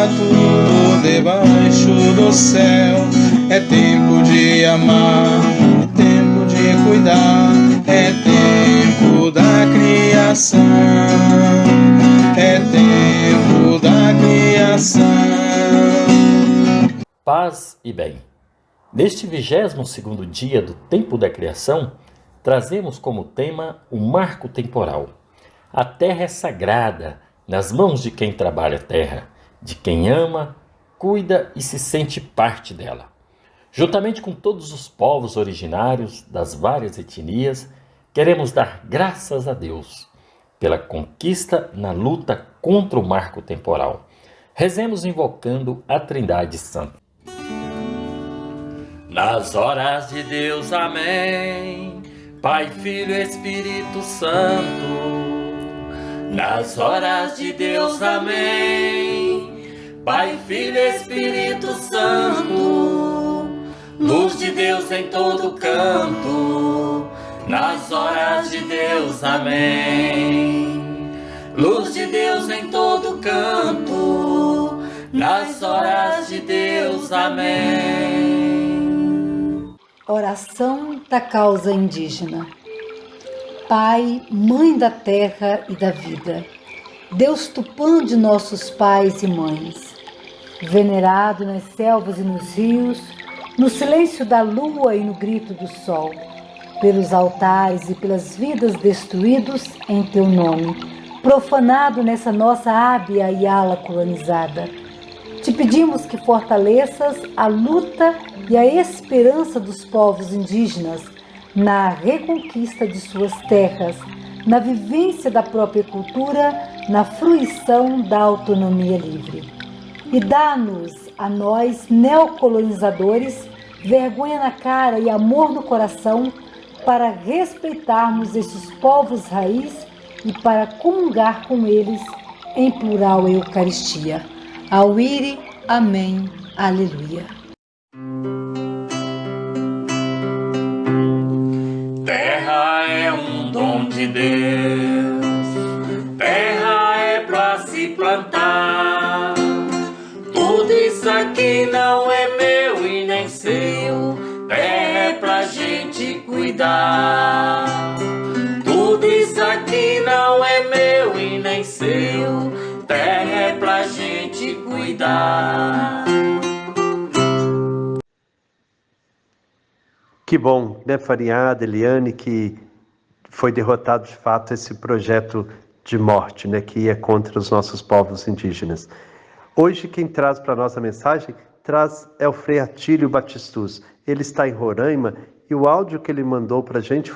tudo debaixo do céu. É tempo de amar, é tempo de cuidar, é tempo da criação, é tempo da criação. Paz e bem. Neste 22º dia do tempo da criação, trazemos como tema o marco temporal. A terra é sagrada nas mãos de quem trabalha a terra, de quem ama, cuida e se sente parte dela. Juntamente com todos os povos originários das várias etnias, queremos dar graças a Deus pela conquista na luta contra o marco temporal. Rezemos invocando a Trindade Santa. Nas horas de Deus, amém. Pai, Filho e Espírito Santo. Nas horas de Deus, amém. Pai, Filho e Espírito Santo. Luz de Deus em todo canto. Nas horas de Deus, amém. Luz de Deus em todo canto. Nas horas de Deus, amém. Oração da causa indígena. Pai, Mãe da terra e da vida, Deus Tupã de nossos pais e mães, venerado nas selvas e nos rios, no silêncio da lua e no grito do sol, pelos altares e pelas vidas destruídos em teu nome, profanado nessa nossa ábia e ala colonizada. Te pedimos que fortaleças a luta e a esperança dos povos indígenas na reconquista de suas terras, na vivência da própria cultura, na fruição da autonomia livre. E dá-nos, a nós, neocolonizadores, vergonha na cara e amor no coração para respeitarmos esses povos raiz e para comungar com eles em plural Eucaristia. Auíre, amém, aleluia. Terra é um dom de Deus, terra é pra se plantar. Tudo isso aqui não é meu e nem seu, terra é pra gente cuidar. Tudo isso aqui não é meu e nem seu, terra é pra gente cuidar. Que bom, né, Farinhada, Eliane, que foi derrotado de fato esse projeto de morte, né, que ia contra os nossos povos indígenas. Hoje quem traz para nós a mensagem é o Frei Atílio Batistus. Ele está em Roraima e o áudio que ele mandou para a gente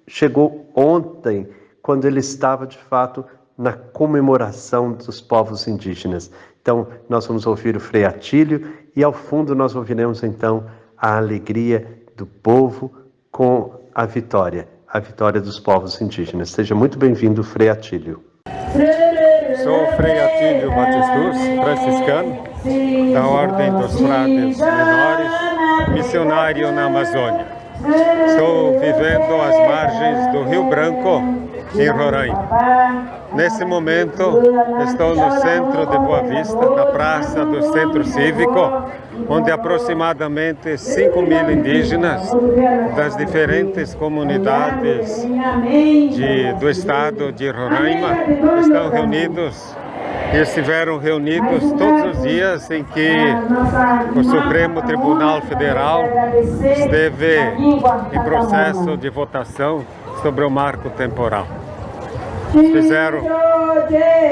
chegou ontem, quando ele estava de fato na comemoração dos povos indígenas. Então nós vamos ouvir o Frei Atílio e ao fundo nós ouviremos então a alegria do povo com a vitória dos povos indígenas. Seja muito bem-vindo, Frei Atílio. Sou Frei Atílio Batistus, franciscano, da Ordem dos Frades Menores, missionário na Amazônia. Estou vivendo às margens do Rio Branco, em Roraima. Nesse momento, estou no centro de Boa Vista, na praça do Centro Cívico, onde aproximadamente 5.000 indígenas das diferentes comunidades do estado de Roraima estão reunidos. Estiveram reunidos todos os dias em que o Supremo Tribunal Federal esteve em processo de votação sobre o marco temporal. Fizeram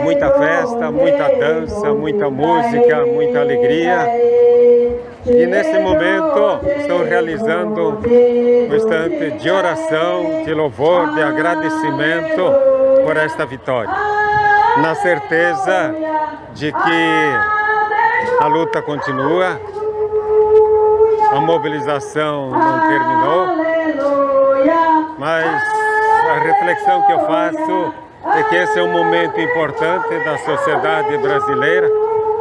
muita festa, muita dança, muita música, muita alegria. E nesse momento estou realizando um instante de oração, de louvor, de agradecimento por esta vitória. Na certeza de que a luta continua, a mobilização não terminou, mas a reflexão que eu faço é que esse é um momento importante da sociedade brasileira,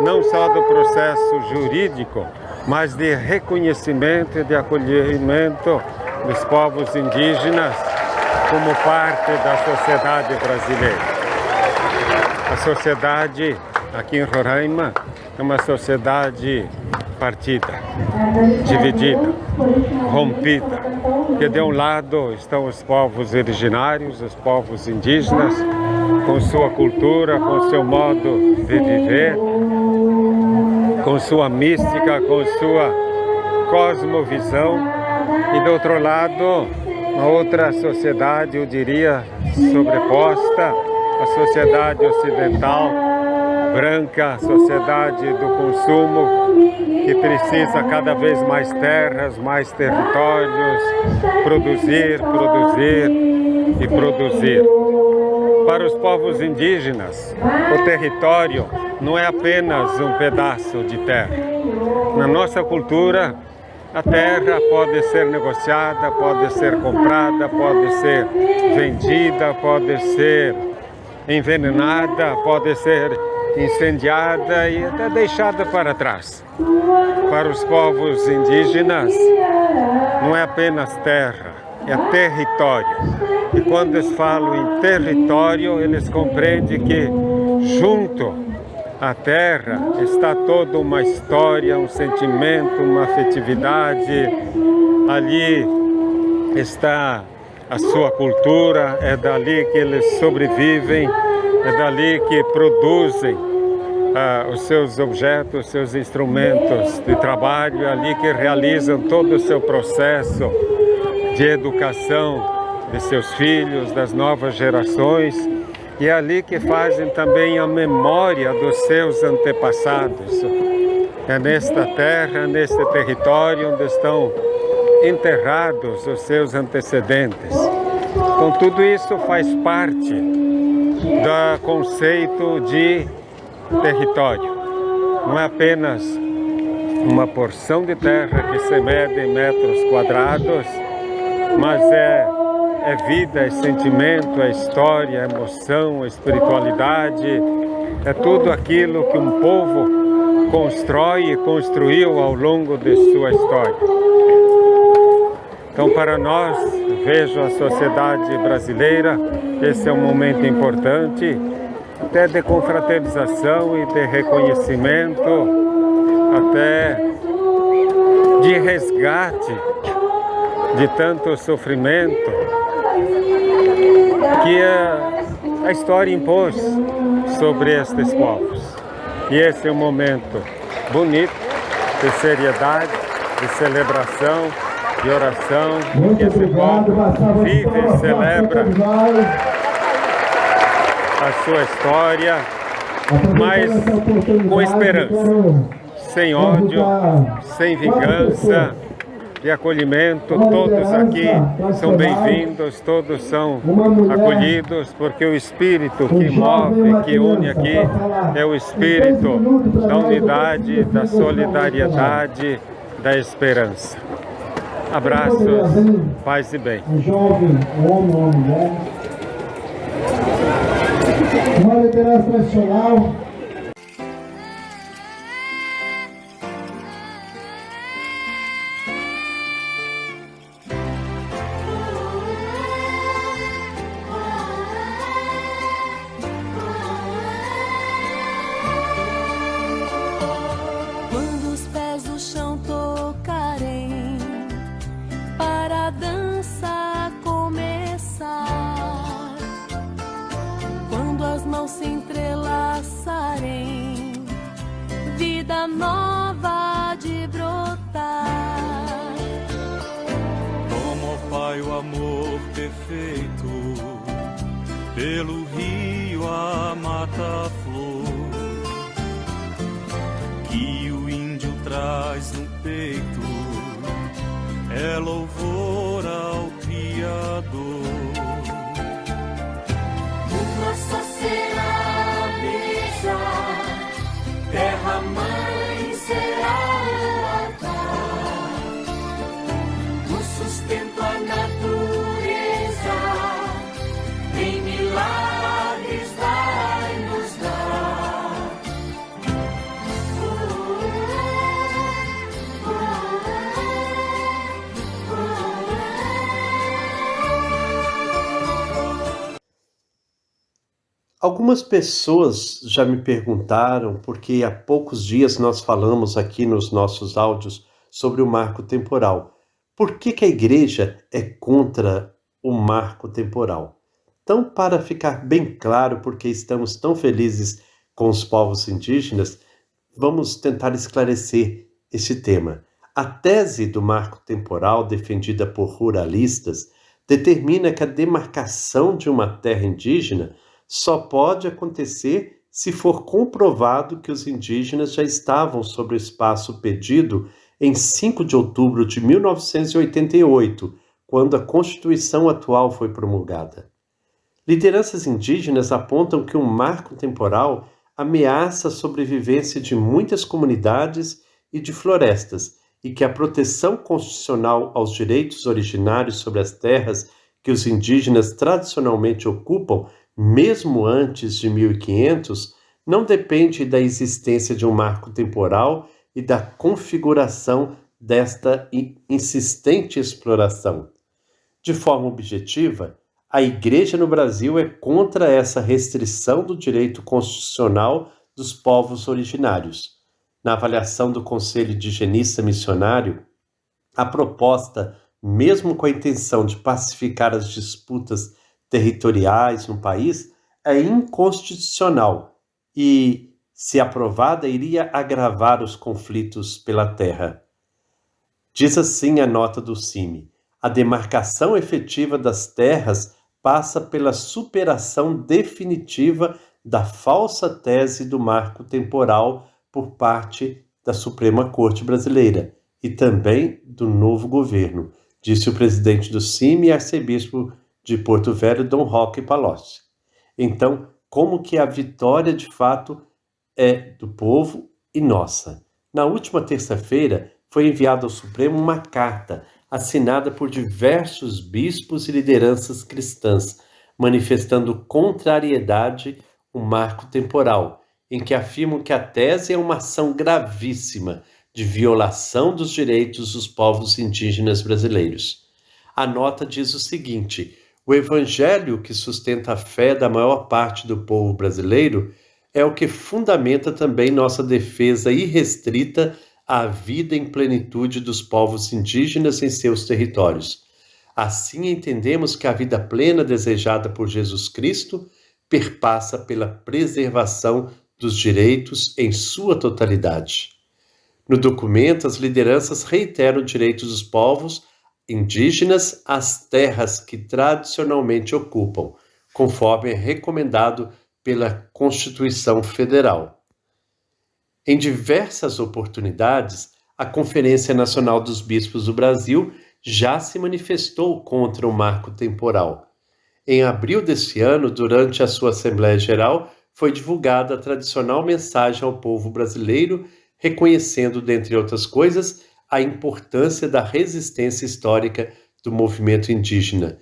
não só do processo jurídico, mas de reconhecimento e de acolhimento dos povos indígenas como parte da sociedade brasileira. A sociedade aqui em Roraima é uma sociedade partida, dividida, rompida. Porque de um lado estão os povos originários, os povos indígenas, com sua cultura, com seu modo de viver, com sua mística, com sua cosmovisão. E do outro lado, uma outra sociedade, eu diria, sobreposta, a sociedade ocidental, branca, a sociedade do consumo, que precisa cada vez mais terras, mais territórios, produzir, produzir e produzir. Para os povos indígenas, o território não é apenas um pedaço de terra. Na nossa cultura, a terra pode ser negociada, pode ser comprada, pode ser vendida, pode ser envenenada, pode ser incendiada e até deixada para trás. Para os povos indígenas, não é apenas terra, é território. E quando eles falam em território, eles compreendem que junto à terra está toda uma história, um sentimento, uma afetividade. Ali está a sua cultura, é dali que eles sobrevivem, é dali que produzem os seus objetos, seus instrumentos de trabalho, é ali que realizam todo o seu processo de educação de seus filhos, das novas gerações, e é ali que fazem também a memória dos seus antepassados. É nesta terra, neste território onde estão enterrados os seus antecedentes. Então tudo isso faz parte do conceito de território. Não é apenas uma porção de terra que se mede em metros quadrados, mas é vida, é sentimento, é história, é emoção, é espiritualidade, é tudo aquilo que um povo constrói e construiu ao longo de sua história. Então, para nós, vejo a sociedade brasileira, esse é um momento importante, até de confraternização e de reconhecimento, até de resgate de tanto sofrimento que a história impôs sobre estes povos. E esse é um momento bonito, de seriedade, de celebração, de oração, que esse povo vive e celebra a sua história, mas com esperança, sem ódio, sem vingança, de acolhimento. Todos aqui são bem-vindos, todos são acolhidos, porque o espírito que move, que une aqui, é o espírito da unidade, da solidariedade, da esperança. Abraços, paz e bem. Um jovem, um homem, uma mulher. Uma liderança tradicional. Quando os pés do chão tocarem, para a dança começar, quando as mãos se entrelaçarem, vida nova de brotar. Como, ó Pai, o amor perfeito, pelo rio a mata-flor, que o índio traz no peito, é louvor ao Criador. Uma só será a brisa, terra mãe será o altar, no sustento a natureza, em milagres vai nos dar. Algumas pessoas já me perguntaram, porque há poucos dias nós falamos aqui nos nossos áudios sobre o marco temporal. Por que a igreja é contra o marco temporal? Então, para ficar bem claro porque estamos tão felizes com os povos indígenas, vamos tentar esclarecer esse tema. A tese do marco temporal, defendida por ruralistas, determina que a demarcação de uma terra indígena só pode acontecer se for comprovado que os indígenas já estavam sobre o espaço pedido em 5 de outubro de 1988, quando a Constituição atual foi promulgada. Lideranças indígenas apontam que um marco temporal ameaça a sobrevivência de muitas comunidades e de florestas, e que a proteção constitucional aos direitos originários sobre as terras que os indígenas tradicionalmente ocupam, mesmo antes de 1500, não depende da existência de um marco temporal e da configuração desta insistente exploração. De forma objetiva, a Igreja no Brasil é contra essa restrição do direito constitucional dos povos originários. Na avaliação do Conselho Indigenista Missionário, a proposta, mesmo com a intenção de pacificar as disputas territoriais no país, é inconstitucional e, se aprovada, iria agravar os conflitos pela terra. Diz assim a nota do CIMI: a demarcação efetiva das terras passa pela superação definitiva da falsa tese do marco temporal por parte da Suprema Corte Brasileira e também do novo governo, disse o presidente do CIMI e arcebispo de Porto Velho, Dom Roque Palocci. Então, como que a vitória de fato é do povo e nossa? Na última terça-feira, foi enviada ao Supremo uma carta assinada por diversos bispos e lideranças cristãs, manifestando contrariedade ao marco temporal, em que afirmam que a tese é uma ação gravíssima de violação dos direitos dos povos indígenas brasileiros. A nota diz o seguinte: o evangelho que sustenta a fé da maior parte do povo brasileiro é o que fundamenta também nossa defesa irrestrita à vida em plenitude dos povos indígenas em seus territórios. Assim entendemos que a vida plena desejada por Jesus Cristo perpassa pela preservação dos direitos em sua totalidade. No documento, as lideranças reiteram o direito dos povos indígenas às terras que tradicionalmente ocupam, conforme é recomendado pela Constituição Federal. Em diversas oportunidades, a Conferência Nacional dos Bispos do Brasil já se manifestou contra o marco temporal. Em abril deste ano, durante a sua Assembleia Geral, foi divulgada a tradicional mensagem ao povo brasileiro, reconhecendo, dentre outras coisas, a importância da resistência histórica do movimento indígena,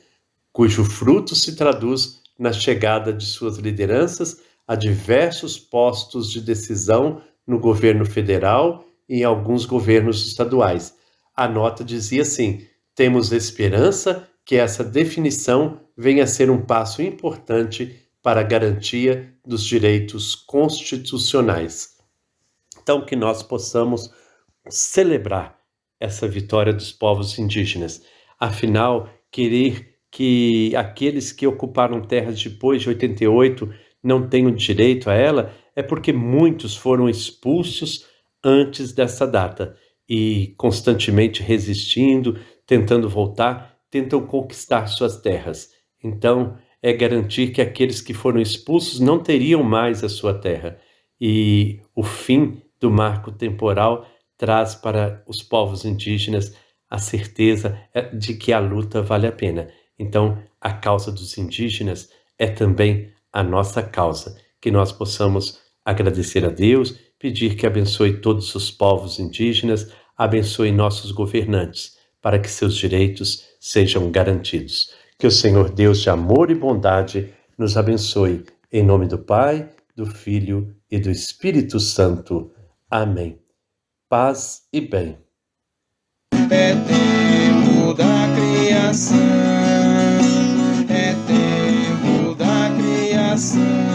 cujo fruto se traduz na chegada de suas lideranças a diversos postos de decisão no governo federal e em alguns governos estaduais. A nota dizia assim: temos esperança que essa definição venha a ser um passo importante para a garantia dos direitos constitucionais. Então, que nós possamos celebrar essa vitória dos povos indígenas. Afinal, querer que aqueles que ocuparam terras depois de 88 não tenham direito a ela é porque muitos foram expulsos antes dessa data e constantemente resistindo, tentando voltar, tentam conquistar suas terras. Então, é garantir que aqueles que foram expulsos não teriam mais a sua terra. E o fim do marco temporal traz para os povos indígenas a certeza de que a luta vale a pena. Então, a causa dos indígenas é também a nossa causa. Que nós possamos agradecer a Deus, pedir que abençoe todos os povos indígenas, abençoe nossos governantes, para que seus direitos sejam garantidos. Que o Senhor Deus de amor e bondade nos abençoe. Em nome do Pai, do Filho e do Espírito Santo. Amém. Paz e bem. É tempo da criação, é tempo da criação.